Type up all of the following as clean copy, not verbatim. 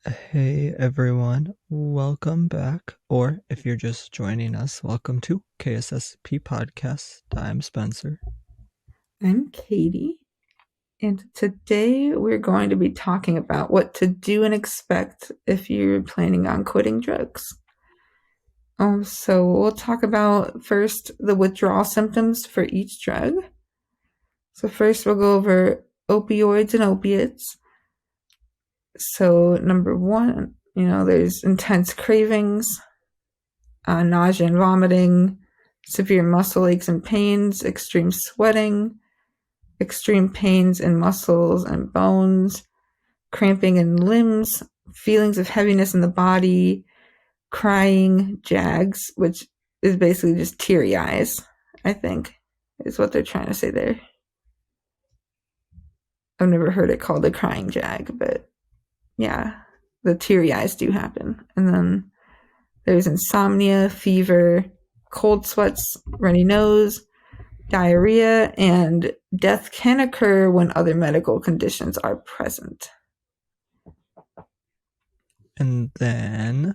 Hey everyone, welcome back, or if you're just joining us, welcome to KSSP Podcast. I'm Spencer. I'm Katie, and today we're going to be talking about what to do and expect if you're planning on quitting drugs. So we'll talk about first the withdrawal symptoms for each drug. So first we'll go over opioids and opiates. So number one, there's intense cravings, nausea and vomiting, severe muscle aches and pains, extreme sweating, extreme pains in muscles and bones, cramping in limbs, feelings of heaviness in the body, crying, jags, which is basically just teary eyes, I think, is what they're trying to say there. I've never heard it called a crying jag, but yeah, the teary eyes do happen. And then there's insomnia, fever, cold sweats, runny nose, diarrhea, and death can occur when other medical conditions are present. And then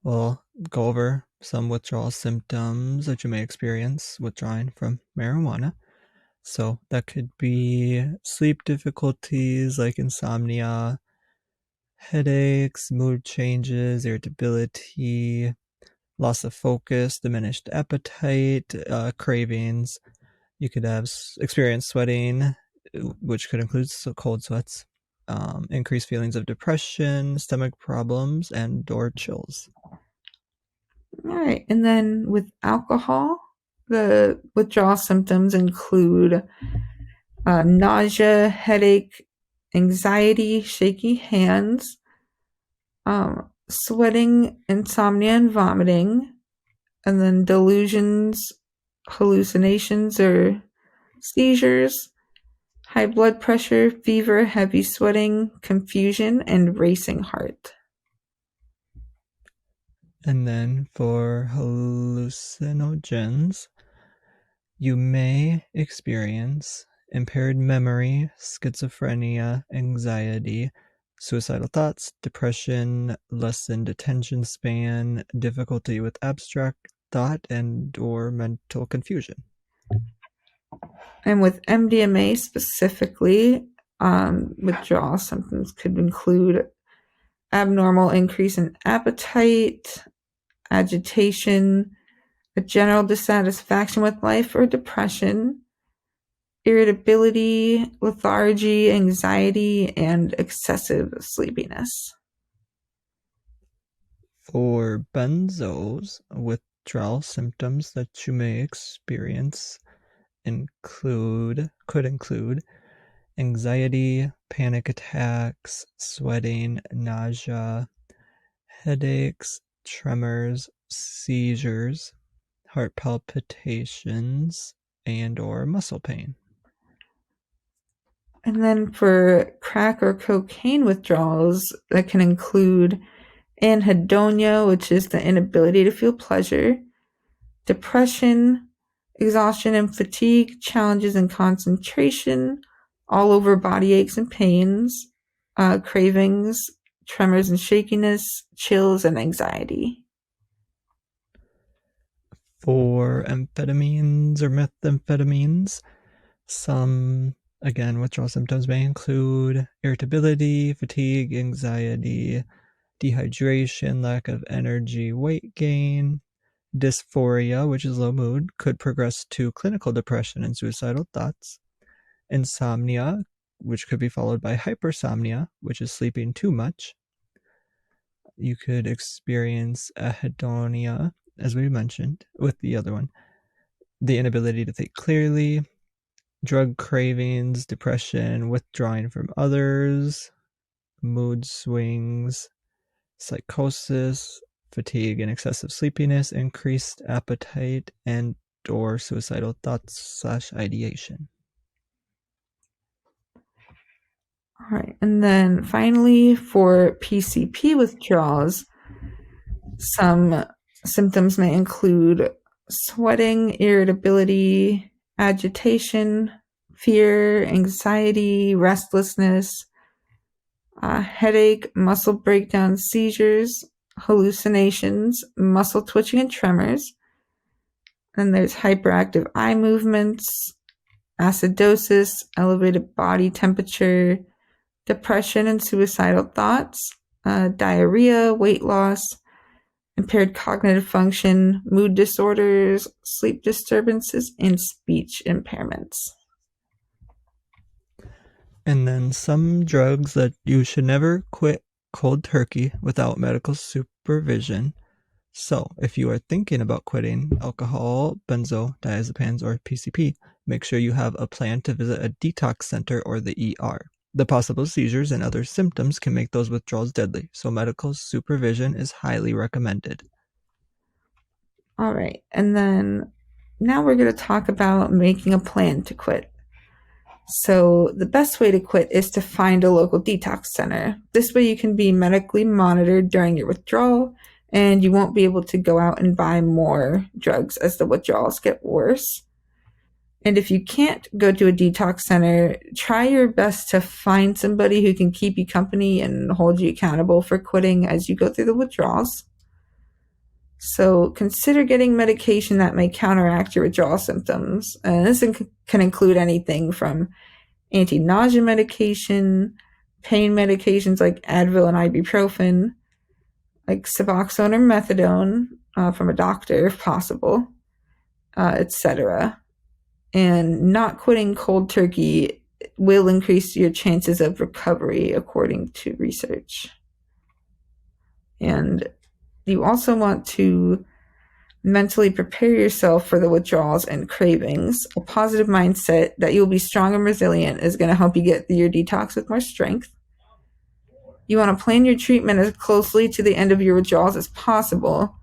we'll go over some withdrawal symptoms that you may experience withdrawing from marijuana. So that could be sleep difficulties like insomnia, headaches, mood changes, irritability, loss of focus, diminished appetite, cravings. You could have experience sweating, which could include cold sweats, increased feelings of depression, stomach problems, and or chills. All right. And then with alcohol, the withdrawal symptoms include nausea, headache, anxiety, shaky hands, sweating, insomnia, and vomiting, and then delusions, hallucinations, or seizures, high blood pressure, fever, heavy sweating, confusion, and racing heart. And then for hallucinogens, you may experience impaired memory, schizophrenia, anxiety, suicidal thoughts, depression, lessened attention span, difficulty with abstract thought, and or mental confusion. And with MDMA specifically, withdrawal symptoms could include abnormal increase in appetite, agitation, a general dissatisfaction with life or depression, irritability, lethargy, anxiety, and excessive sleepiness. For benzos, withdrawal symptoms that you may experience could include anxiety, panic attacks, sweating, nausea, headaches, tremors, seizures, heart palpitations, and or muscle pain. And then for crack or cocaine withdrawals, that can include anhedonia, which is the inability to feel pleasure, depression, exhaustion and fatigue, challenges in concentration, all over body aches and pains, cravings, tremors and shakiness, chills, and anxiety. For amphetamines or methamphetamines, some, again, withdrawal symptoms may include irritability, fatigue, anxiety, dehydration, lack of energy, weight gain, dysphoria, which is low mood, could progress to clinical depression and suicidal thoughts, insomnia, which could be followed by hypersomnia, which is sleeping too much. You could experience ahedonia, as we mentioned with the other one, the inability to think clearly, drug cravings, depression, withdrawing from others, mood swings, psychosis, fatigue and excessive sleepiness, increased appetite, and or suicidal thoughts / ideation. All right. And then finally, for PCP withdrawals, some symptoms may include sweating, irritability, agitation, fear, anxiety, restlessness, headache, muscle breakdown, seizures, hallucinations, muscle twitching and tremors. Then there's hyperactive eye movements, acidosis, elevated body temperature, depression and suicidal thoughts, diarrhea, weight loss, impaired cognitive function, mood disorders, sleep disturbances, and speech impairments. And then some drugs that you should never quit cold turkey without medical supervision. So, if you are thinking about quitting alcohol, benzodiazepines, or PCP, make sure you have a plan to visit a detox center or the ER. The possible seizures and other symptoms can make those withdrawals deadly, so medical supervision is highly recommended. All right, and then now we're going to talk about making a plan to quit. So the best way to quit is to find a local detox center. This way you can be medically monitored during your withdrawal, and you won't be able to go out and buy more drugs as the withdrawals get worse. And if you can't go to a detox center, try your best to find somebody who can keep you company and hold you accountable for quitting as you go through the withdrawals. So consider getting medication that may counteract your withdrawal symptoms. And this can include anything from anti-nausea medication, pain medications like Advil and ibuprofen, like Suboxone or methadone from a doctor if possible, etc. And not quitting cold turkey will increase your chances of recovery according to research. And you also want to mentally prepare yourself for the withdrawals and cravings. A positive mindset that you'll be strong and resilient is going to help you get through your detox with more strength. You want to plan your treatment as closely to the end of your withdrawals as possible.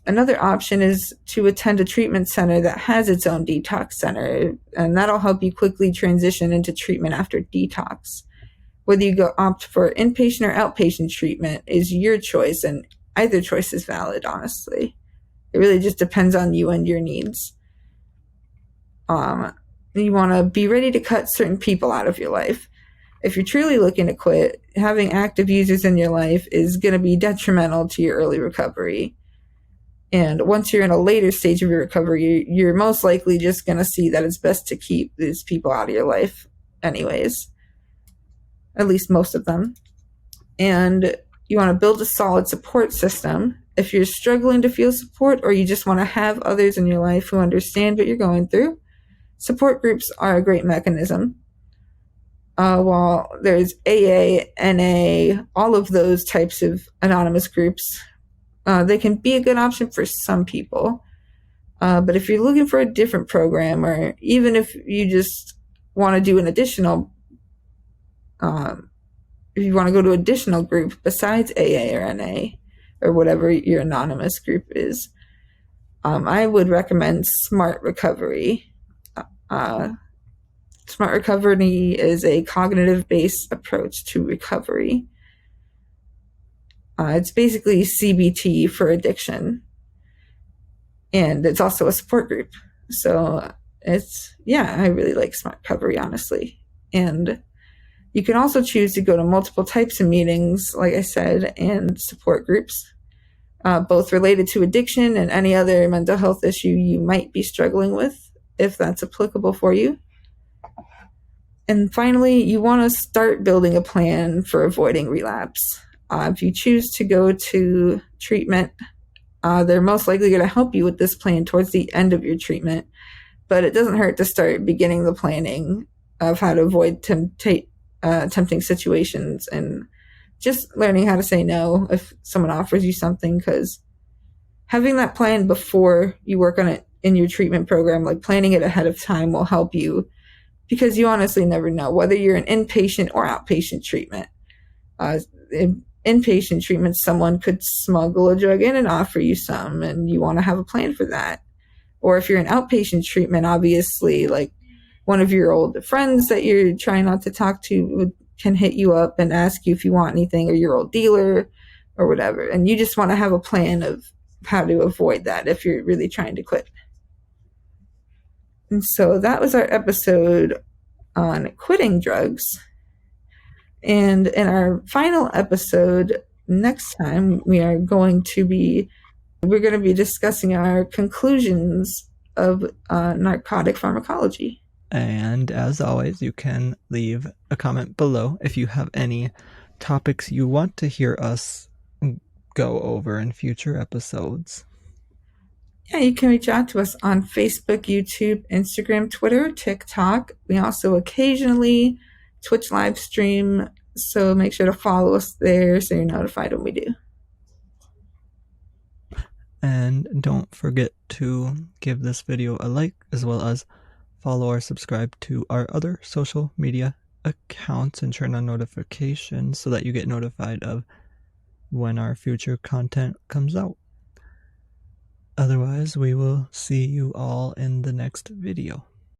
Another option is to attend a treatment center that has its own detox center, and that'll help you quickly transition into treatment after detox. Whether you opt for inpatient or outpatient treatment is your choice, and either choice is valid, honestly. It really just depends on you and your needs. You want to be ready to cut certain people out of your life. If you're truly looking to quit, having active users in your life is going to be detrimental to your early recovery. And once you're in a later stage of your recovery, you're most likely just going to see that it's best to keep these people out of your life anyways. At least most of them. And you want to build a solid support system. If you're struggling to feel support or you just want to have others in your life who understand what you're going through, support groups are a great mechanism. While there's AA, NA, all of those types of anonymous groups, they can be a good option for some people. But if you're looking for a different program, or even if you just want to do an additional if you want to go to an additional group besides AA or NA or whatever your anonymous group is, I would recommend Smart Recovery. Smart Recovery is a cognitive-based approach to recovery. It's basically CBT for addiction. And it's also a support group. So I really like Smart Recovery, honestly. And you can also choose to go to multiple types of meetings, like I said, and support groups, both related to addiction and any other mental health issue you might be struggling with, if that's applicable for you. And finally, you want to start building a plan for avoiding relapse. If you choose to go to treatment, they're most likely going to help you with this plan towards the end of your treatment, but it doesn't hurt to start beginning the planning of how to avoid tempting situations and just learning how to say no if someone offers you something, because having that plan before you work on it in your treatment program, like planning it ahead of time, will help you, because you honestly never know whether you're in inpatient or outpatient treatment. In inpatient treatment, someone could smuggle a drug in and offer you some, and you want to have a plan for that. Or if you're in outpatient treatment, obviously, like one of your old friends that you're trying not to talk to can hit you up and ask you if you want anything, or your old dealer or whatever. And you just want to have a plan of how to avoid that if you're really trying to quit. And so that was our episode on quitting drugs. And in our final episode next time, we're going to be discussing our conclusions of narcotic pharmacology. And as always, you can leave a comment below if you have any topics you want to hear us go over in future episodes. Yeah, you can reach out to us on Facebook, YouTube, Instagram, Twitter, TikTok. We also occasionally Twitch live stream, so make sure to follow us there so you're notified when we do. And don't forget to give this video a like, as well as follow or subscribe to our other social media accounts and turn on notifications so that you get notified of when our future content comes out. Otherwise, we will see you all in the next video.